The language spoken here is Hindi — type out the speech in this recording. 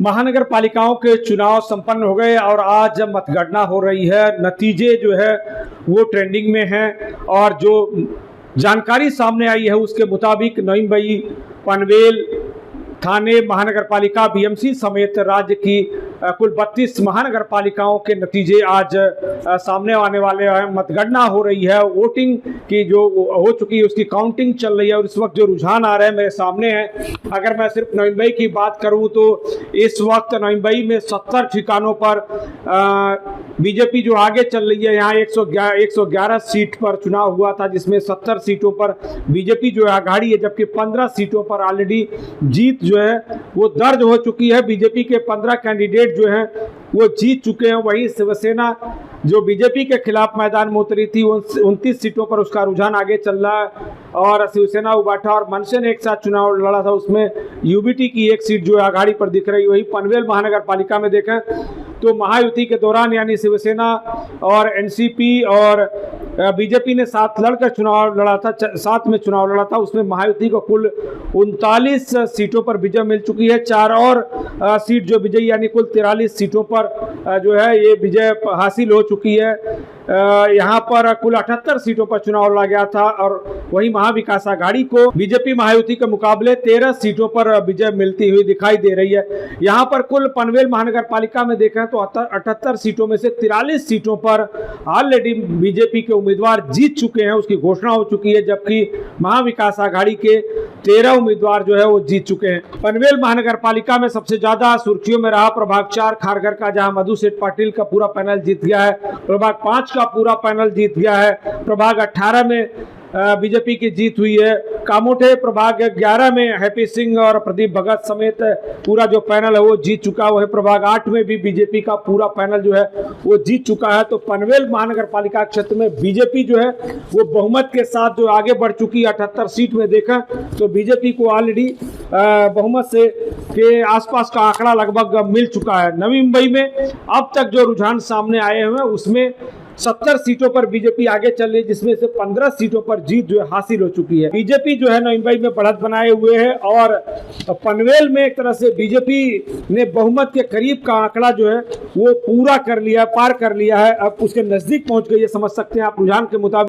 महानगर पालिकाओं के चुनाव संपन्न हो गए और आज मतगणना हो रही है। नतीजे जो है वो ट्रेंडिंग में हैं और जो जानकारी सामने आई है उसके मुताबिक नईमुंबई, पनवेल, थाने महानगर पालिका, बीएमसी समेत राज्य की कुल 32 महानगर पालिकाओं के नतीजे आज सामने आने वाले हैं। मतगणना हो रही है, वोटिंग की जो हो चुकी है उसकी काउंटिंग चल रही है और इस वक्त जो रुझान आ रहे हैं मेरे सामने हैं। अगर मैं सिर्फ नईमुंबई की बात करूं तो इस वक्त नईमुंबई में 70 ठिकानों पर बीजेपी जो आगे चल रही है। यहाँ 111 सीट पर चुनाव हुआ था जिसमें 70 सीटों पर बीजेपी जो है आघाड़ी है, जबकि 15 सीटों पर ऑलरेडी जीत जो है वो दर्ज हो चुकी है। बीजेपी के 15 कैंडिडेट जो हैं वो जीत चुके हैं। वहीं शिवसेना जो बीजेपी के खिलाफ मैदान में उतरी थी 29 सीटों पर उसका रुझान आगे चल रहा है और शिवसेना, उबाठा और मनसे ने एक साथ चुनाव लड़ा था, उसमें यूबीटी की एक सीट जो है आघाड़ी पर दिख रही। वही पनवेल महानगर पालिका में देखें तो महायुति के दौरान यानी शिवसेना और एनसीपी और बीजेपी ने साथ लड़कर चुनाव लड़ा था, साथ में चुनाव लड़ा था। उसमें महायुति को कुल 39 सीटों पर विजय मिल चुकी है। 4 और सीट जो विजयी यानी कुल 43 सीटों पर जो है ये विजय हासिल हो चुकी है। यहाँ पर कुल 78 सीटों पर चुनाव लड़ा गया था और वही महाविकास आघाड़ी को बीजेपी महायुति के मुकाबले 13 सीटों पर विजय मिलती हुई दिखाई दे रही है। यहाँ पर कुल पनवेल महानगर पालिका में देखें तो 78 सीटों में से 43 सीटों पर ऑलरेडी बीजेपी के उम्मीदवार जीत चुके हैं, उसकी घोषणा हो चुकी है, जबकि महाविकास आघाड़ी के 13 उम्मीदवार जो है वो जीत चुके हैं। पनवेल महानगर पालिका में सबसे ज्यादा सुर्खियों में रहा प्रभाग 4 खारघर का, जहां मधु सेठ पाटिल का पूरा पैनल जीत गया है। प्रभाग 5 का पूरा पैनल जीत गया है। प्रभाग 18 में बीजेपी की जीत हुई है। कामोठे प्रभाग 11 में हैप्पी सिंह और प्रदीप भगत समेत पूरा जो पैनल है वो जीत चुका है। प्रभाग 8 में भी बीजेपी का पूरा पैनल जो है वो जीत चुका है। तो पनवेल महानगर पालिका क्षेत्र में बीजेपी जो है वो बहुमत के साथ जो आगे बढ़ चुकी है। 78 सीट में देखा तो बीजेपी को ऑलरेडी बहुमत से के आसपास का आंकड़ा लगभग मिल चुका है। नवी मुंबई में अब तक जो रुझान सामने आए हुए हैं उसमें 70 सीटों पर बीजेपी आगे चल रही है, जिसमें से 15 सीटों पर जीत जो है हासिल हो चुकी है। बीजेपी जो है नईमुंबई में बढ़त बनाए हुए है और पनवेल में एक तरह से बीजेपी ने बहुमत के करीब का आंकड़ा जो है वो पूरा कर लिया, पार कर लिया है, अब उसके नजदीक पहुंच गई है, समझ सकते हैं आप रुझान के मुताबिक।